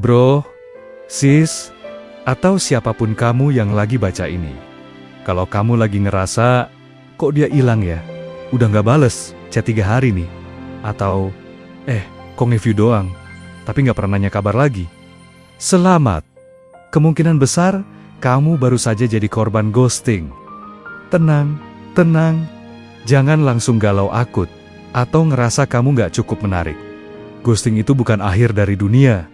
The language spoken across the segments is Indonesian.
Bro, sis, atau siapapun kamu yang lagi baca ini. Kalau kamu lagi ngerasa, kok dia hilang ya? Udah nggak bales, chat 3 hari nih. Atau, kok nge-view doang, tapi nggak pernah nanya kabar lagi. Selamat. Kemungkinan besar, kamu baru saja jadi korban ghosting. Tenang, tenang. Jangan langsung galau akut, atau ngerasa kamu nggak cukup menarik. Ghosting itu bukan akhir dari dunia.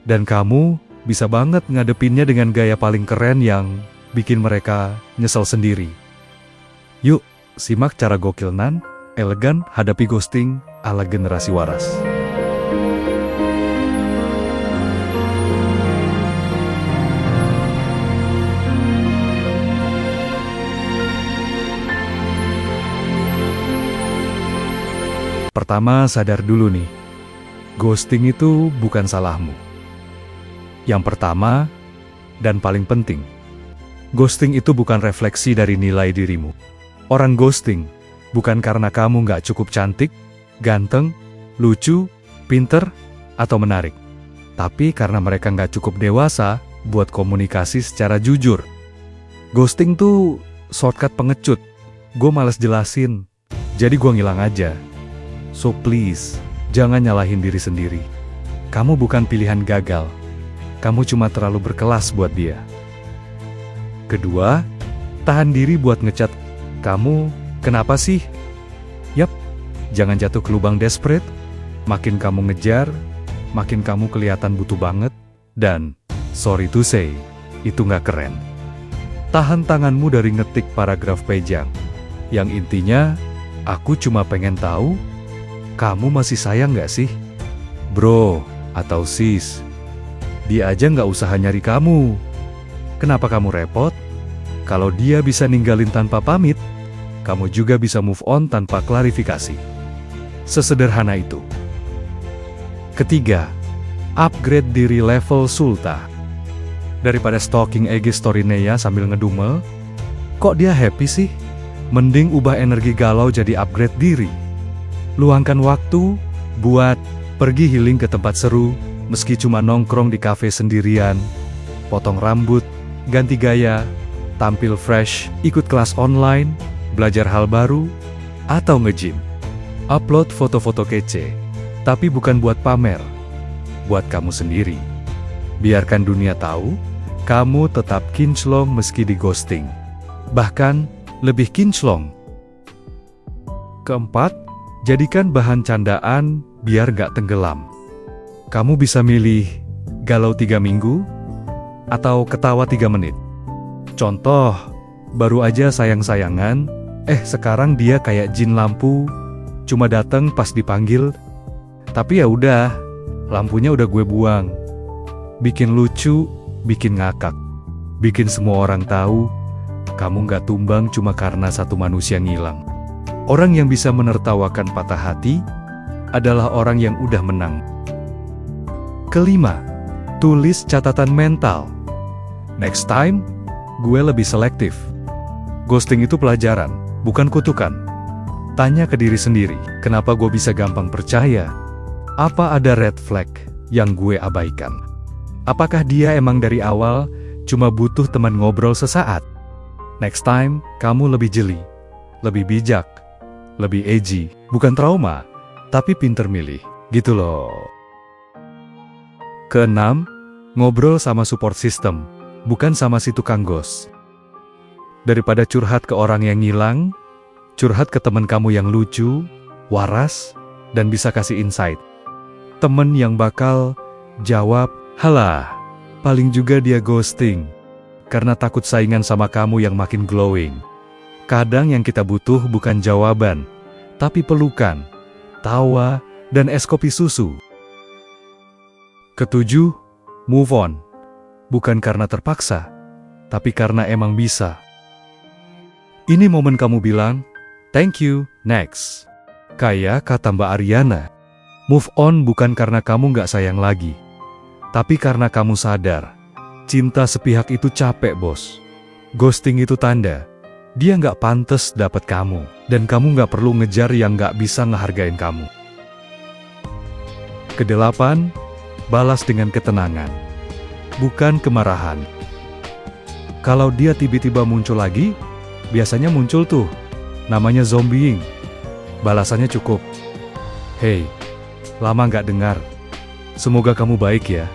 Dan kamu bisa banget ngadepinnya dengan gaya paling keren yang bikin mereka nyesel sendiri. Yuk, simak cara gokil nan, elegan hadapi ghosting ala generasi waras. Pertama, sadar dulu nih, ghosting itu bukan salahmu. Yang pertama, dan paling penting, ghosting itu bukan refleksi dari nilai dirimu. Orang ghosting bukan karena kamu nggak cukup cantik, ganteng, lucu, pinter, atau menarik. Tapi karena mereka nggak cukup dewasa buat komunikasi secara jujur. Ghosting tuh shortcut pengecut. Gue males jelasin, jadi gue ngilang aja. So please, jangan nyalahin diri sendiri. Kamu bukan pilihan gagal. Kamu cuma terlalu berkelas buat dia. Kedua, tahan diri buat ngechat. Kamu, kenapa sih? Yap, jangan jatuh ke lubang desperate. Makin kamu ngejar, makin kamu kelihatan butuh banget. Dan, sorry to say, itu nggak keren. Tahan tanganmu dari ngetik paragraf pejang. Yang intinya, aku cuma pengen tahu, kamu masih sayang nggak sih? Bro, atau sis, dia aja nggak usah nyari kamu. Kenapa kamu repot? Kalau dia bisa ninggalin tanpa pamit, kamu juga bisa move on tanpa klarifikasi. Sesederhana itu. Ketiga, upgrade diri level sulta. Daripada stalking IG story Nea sambil ngedumel, kok dia happy sih? Mending ubah energi galau jadi upgrade diri. Luangkan waktu buat pergi healing ke tempat seru, meski cuma nongkrong di kafe sendirian, potong rambut, ganti gaya, tampil fresh, ikut kelas online, belajar hal baru, atau nge-gym. Upload foto-foto kece, tapi bukan buat pamer, buat kamu sendiri. Biarkan dunia tahu, kamu tetap kinclong meski di ghosting. Bahkan, lebih kinclong. Keempat, jadikan bahan candaan biar gak tenggelam. Kamu bisa milih galau 3 minggu atau ketawa 3 menit. Contoh, baru aja sayang-sayangan, sekarang dia kayak jin lampu, cuma datang pas dipanggil. Tapi ya udah, lampunya udah gue buang. Bikin lucu, bikin ngakak, bikin semua orang tahu, kamu gak tumbang cuma karena satu manusia ngilang. Orang yang bisa menertawakan patah hati adalah orang yang udah menang. Kelima, tulis catatan mental. Next time, gue lebih selektif. Ghosting itu pelajaran, bukan kutukan. Tanya ke diri sendiri, kenapa gue bisa gampang percaya? Apa ada red flag yang gue abaikan? Apakah dia emang dari awal cuma butuh teman ngobrol sesaat? Next time, kamu lebih jeli, lebih bijak, lebih edgy. Bukan trauma, tapi pinter milih. Gitu loh. Keenam, ngobrol sama support system, bukan sama si tukang ghost. Daripada curhat ke orang yang ngilang, curhat ke teman kamu yang lucu, waras, dan bisa kasih insight. Temen yang bakal jawab, halah, paling juga dia ghosting, karena takut saingan sama kamu yang makin glowing. Kadang yang kita butuh bukan jawaban, tapi pelukan, tawa, dan es kopi susu. Ketujuh, move on. Bukan karena terpaksa, tapi karena emang bisa. Ini momen kamu bilang, thank you, next. Kayak kata Mbak Ariana, move on bukan karena kamu nggak sayang lagi, tapi karena kamu sadar, cinta sepihak itu capek, bos. Ghosting itu tanda, dia nggak pantas dapat kamu, dan kamu nggak perlu ngejar yang nggak bisa ngehargain kamu. Kedelapan, balas dengan ketenangan, bukan kemarahan. Kalau dia tiba-tiba muncul lagi, biasanya muncul tuh, namanya zombieing. Balasannya cukup, "Hey, lama nggak dengar. Semoga kamu baik ya."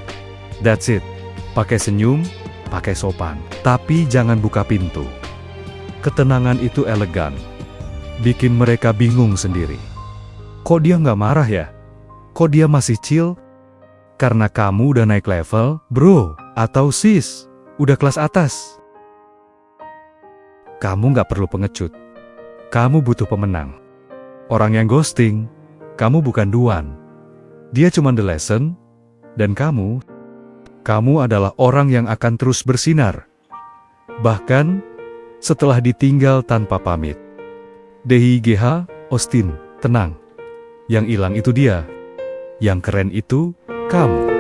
That's it. Pakai senyum, pakai sopan. Tapi jangan buka pintu. Ketenangan itu elegan. Bikin mereka bingung sendiri. Kok dia nggak marah ya? Kok dia masih chill? Karena kamu udah naik level, bro, atau sis, udah kelas atas. Kamu nggak perlu pengecut. Kamu butuh pemenang. Orang yang ghosting, kamu bukan Duan. Dia cuma the lesson, dan kamu adalah orang yang akan terus bersinar. Bahkan, setelah ditinggal tanpa pamit. DIGH, Austin, tenang. Yang hilang itu dia. Yang keren itu, kamu.